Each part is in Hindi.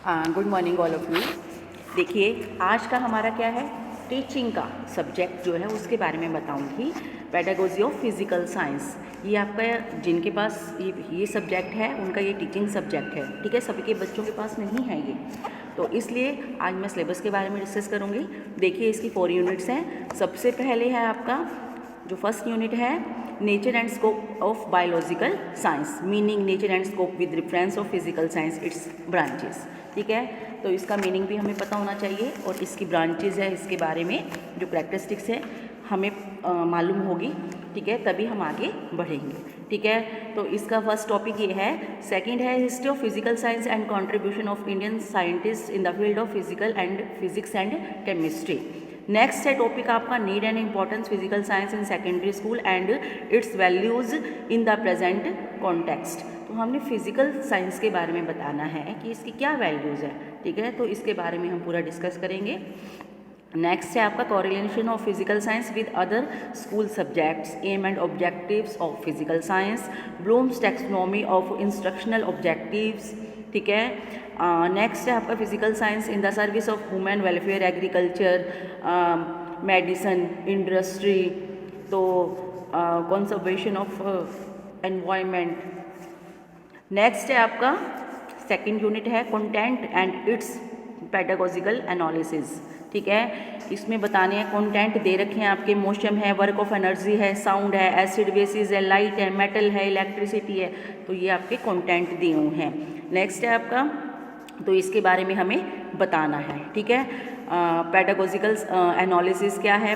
Good morning all of you. देखिए आज का हमारा क्या है, टीचिंग का सब्जेक्ट जो है उसके बारे में बताऊंगी। पेडागोजी ऑफ फिज़िकल साइंस, ये आपका जिनके पास ये सब्जेक्ट है उनका ये टीचिंग सब्जेक्ट है, ठीक है। सभी के बच्चों के पास नहीं है ये, तो इसलिए आज मैं सिलेबस के बारे में डिस्कस करूँगी। देखिए इसकी 4 यूनिट्स हैं। सबसे पहले है आपका जो फर्स्ट यूनिट है, nature and scope of biological science, meaning nature and scope with reference of physical science it's branches, ठीक है। तो इसका मीनिंग भी हमें पता होना चाहिए और इसकी ब्रांचेज है, इसके बारे में जो कैरेक्टरिस्टिक्स है हमें मालूम होगी, ठीक है, तभी हम आगे बढ़ेंगे, ठीक है। तो इसका फर्स्ट टॉपिक ये है। सेकंड है history of physical science and contribution of Indian scientist in the field of physics and chemistry. Next है टॉपिक आपका need and importance physical science in secondary school and it's values in the present context. तो हमने फिजिकल साइंस के बारे में बताना है कि इसकी क्या वैल्यूज़ है, ठीक है। तो इसके बारे में हम पूरा डिस्कस करेंगे। नेक्स्ट है आपका correlation of physical science with other school subjects, aim and objectives of physical science, Bloom's taxonomy of instructional objectives, ठीक है। नेक्स्ट है आपका physical science in the service of human welfare, agriculture, medicine, industry, तो कंजर्वेशन ऑफ एनवायरनमेंट। नेक्स्ट है आपका सेकंड यूनिट है content and its pedagogical analysis, ठीक है। इसमें बताने हैं कंटेंट दे रखे हैं आपके, मोशन है, वर्क ऑफ एनर्जी है, साउंड है, एसिड बेसिस है, लाइट है, मेटल है, इलेक्ट्रिसिटी है, तो ये आपके कंटेंट दिए हुए हैं। नेक्स्ट है आपका, तो इसके बारे में हमें बताना है, ठीक है। पेडागोजिकल एनालिसिस क्या है,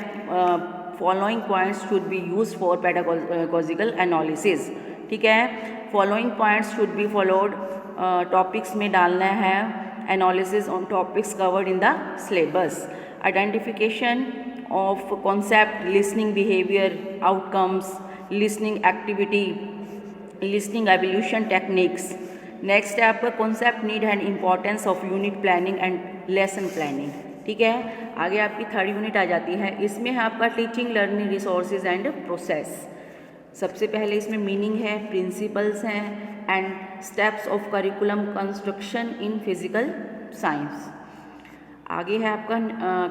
following points should be use for pedagogical analysis, ठीक है। Following points should be followed, topics में डालना है, analysis on topics covered in the syllabus, identification of concept, listening behaviour, outcomes, listening activity, listening evolution techniques. Next है आपका concept, need and importance of unit planning and lesson planning, ठीक है। आगे आपकी थर्ड यूनिट आ जाती है, इसमें है आपका teaching learning resources and process. सबसे पहले इसमें मीनिंग है, प्रिंसिपल्स हैं and steps of curriculum construction in physical science. आगे है आपका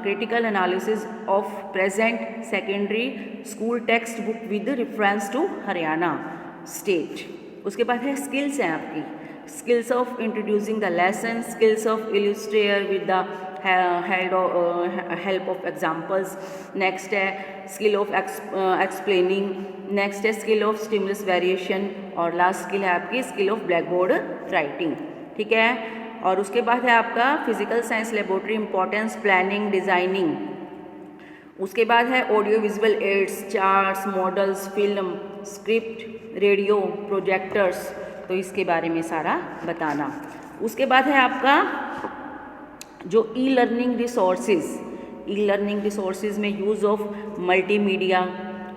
critical analysis of present secondary school textbook with reference to Haryana state. उसके बाद है स्किल्स हैं आपकी, skills of introducing the lesson, skills of illustrator with the help of examples. Next है स्किल ऑफ एक्सप्लेनिंग, नेक्स्ट है स्किल ऑफ स्टिमुलस वेरिएशन, और लास्ट स्किल है आपकी skill of black board writing, ठीक है। और उसके बाद है आपका physical science laboratory importance, planning, designing. उसके बाद है audio visual aids, charts, models, film, script, radio, projectors, तो इसके बारे में सारा बताना। उसके बाद है आपका जो e learning resources, e learning resources में यूज़ ऑफ मल्टीमीडिया,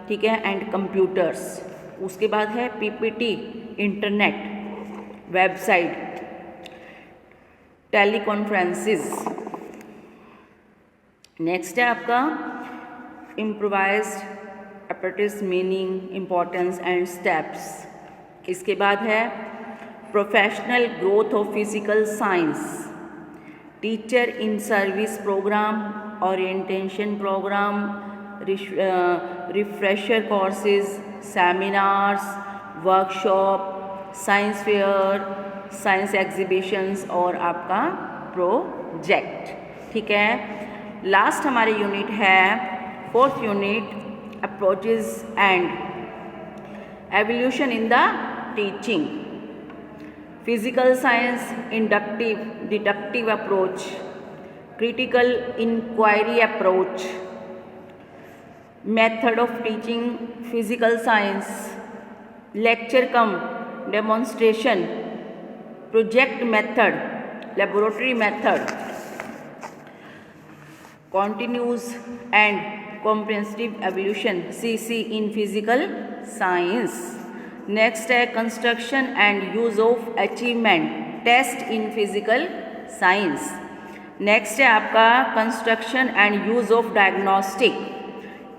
ठीक है, एंड कंप्यूटर्स। उसके बाद है PPT, internet, website, teleconferences. Next है आपका improvised apparatus, meaning, importance and steps. इसके बाद है professional growth of physical science, teacher in service program, orientation program, refresher courses, seminars, workshop, science fair, science exhibitions और आपका प्रोजेक्ट, ठीक है। लास्ट हमारी यूनिट है fourth unit, approaches and evolution in the teaching, physical science, inductive, deductive approach, critical inquiry approach, method of teaching physical science, lecture cum demonstration, project method, laboratory method, continuous and comprehensive evaluation CC in physical science. Next है construction and use of achievement test in physical science. Next है आपका construction and use of diagnostic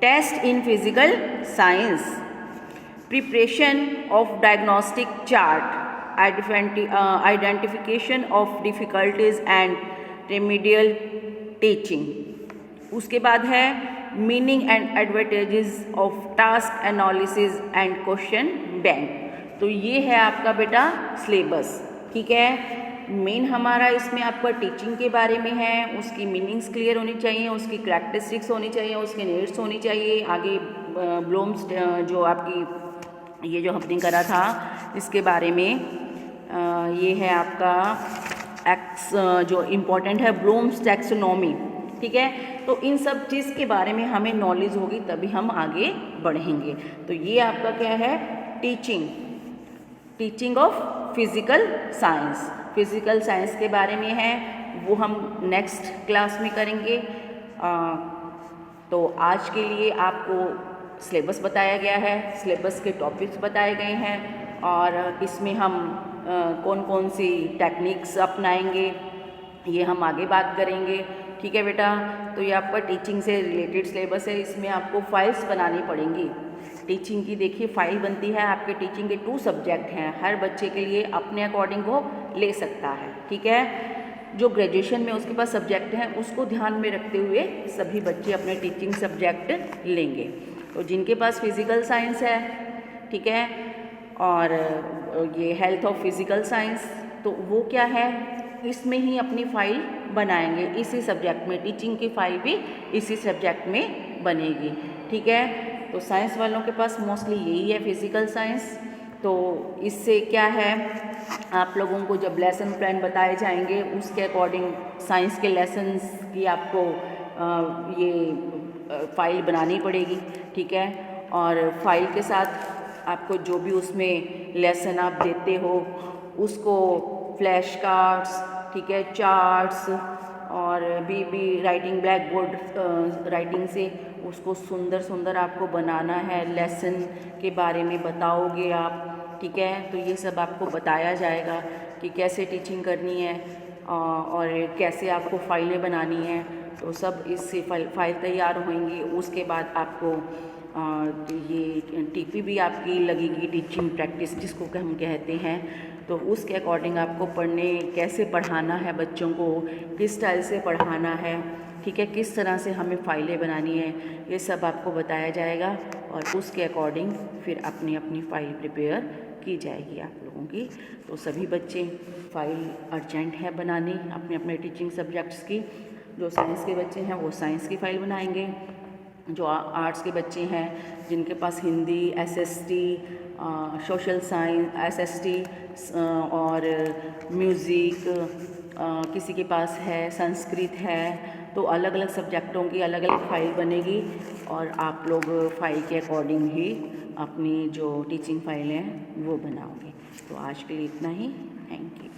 test in physical science, preparation of diagnostic chart, identification of difficulties and remedial teaching. उसके बाद है meaning and advantages of task analysis and question bank. तो ये है आपका बेटा सिलेबस, ठीक है। मेन हमारा इसमें आपका टीचिंग के बारे में है, उसकी मीनिंग्स क्लियर होनी चाहिए, उसकी करैक्टरिस्टिक्स होनी चाहिए, उसके नीड्स होनी चाहिए। आगे ब्लूम्स जो आपकी ये जो हमने करा था इसके बारे में ये है आपका जो इम्पोर्टेंट है ब्लूम्स टैक्सोनॉमी, ठीक है। तो इन सब चीज़ के बारे में हमें नॉलेज होगी तभी हम आगे बढ़ेंगे। तो ये आपका क्या है, teaching of physical science. Physical science के बारे में है, वो हम नेक्स्ट क्लास में करेंगे। तो आज के लिए आपको सिलेबस बताया गया है, सिलेबस के टॉपिक्स बताए गए हैं और इसमें हम कौन कौन सी टेक्निक्स अपनाएंगे ये हम आगे बात करेंगे, ठीक है बेटा। तो ये आपका टीचिंग से रिलेटेड सिलेबस है, इसमें आपको फाइल्स बनानी पड़ेंगी। टीचिंग की देखिए फाइल बनती है, आपके टीचिंग के 2 सब्जेक्ट हैं, हर बच्चे के लिए अपने अकॉर्डिंग वो ले सकता है, ठीक है। जो ग्रेजुएशन में उसके पास सब्जेक्ट हैं उसको ध्यान में रखते हुए सभी बच्चे अपने टीचिंग सब्जेक्ट लेंगे। तो जिनके पास फिज़िकल साइंस है, ठीक है, और ये हेल्थ ऑफ फिज़िकल साइंस, तो वो क्या है इसमें ही अपनी फ़ाइल बनाएंगे, इसी सब्जेक्ट में। टीचिंग की फ़ाइल भी इसी सब्जेक्ट में बनेगी, ठीक है। तो साइंस वालों के पास मोस्टली यही है फिज़िकल साइंस। तो इससे क्या है, आप लोगों को जब लेसन प्लान बताए जाएंगे उसके अकॉर्डिंग साइंस के लेसन्स की आपको ये फ़ाइल बनानी पड़ेगी, ठीक है। और फाइल के साथ आपको जो भी उसमें लेसन आप देते हो उसको फ्लैश कार्ड्स, ठीक है, चार्ट्स और भी राइटिंग ब्लैक बोर्ड राइटिंग से उसको सुंदर सुंदर आपको बनाना है। लेसन के बारे में बताओगे आप, ठीक है। तो ये सब आपको बताया जाएगा कि कैसे टीचिंग करनी है और कैसे आपको फाइलें बनानी है। तो सब इससे फाइल तैयार होंगी। उसके बाद आपको ये टीपी भी आपकी लगेगी, टीचिंग प्रैक्टिस जिसको हम कहते हैं। तो उसके अकॉर्डिंग आपको कैसे पढ़ाना है बच्चों को, किस स्टाइल से पढ़ाना है, ठीक है, किस तरह से हमें फ़ाइलें बनानी है, ये सब आपको बताया जाएगा और उसके अकॉर्डिंग फिर अपनी अपनी फ़ाइल प्रिपेयर की जाएगी आप लोगों की। तो सभी बच्चे फ़ाइल अर्जेंट है बनानी अपने अपने टीचिंग सब्जेक्ट्स की। जो साइंस के बच्चे हैं वो साइंस की फ़ाइल बनाएंगे, जो आर्ट्स के बच्चे हैं जिनके पास Hindi, SST, social science, SST और म्यूज़िक, किसी के पास है संस्कृत है, तो अलग अलग सब्जेक्टों की अलग अलग फ़ाइल बनेगी और आप लोग फ़ाइल के अकॉर्डिंग ही अपनी जो टीचिंग फ़ाइल हैं वो बनाओगे। तो आज के लिए इतना ही, थैंक यू।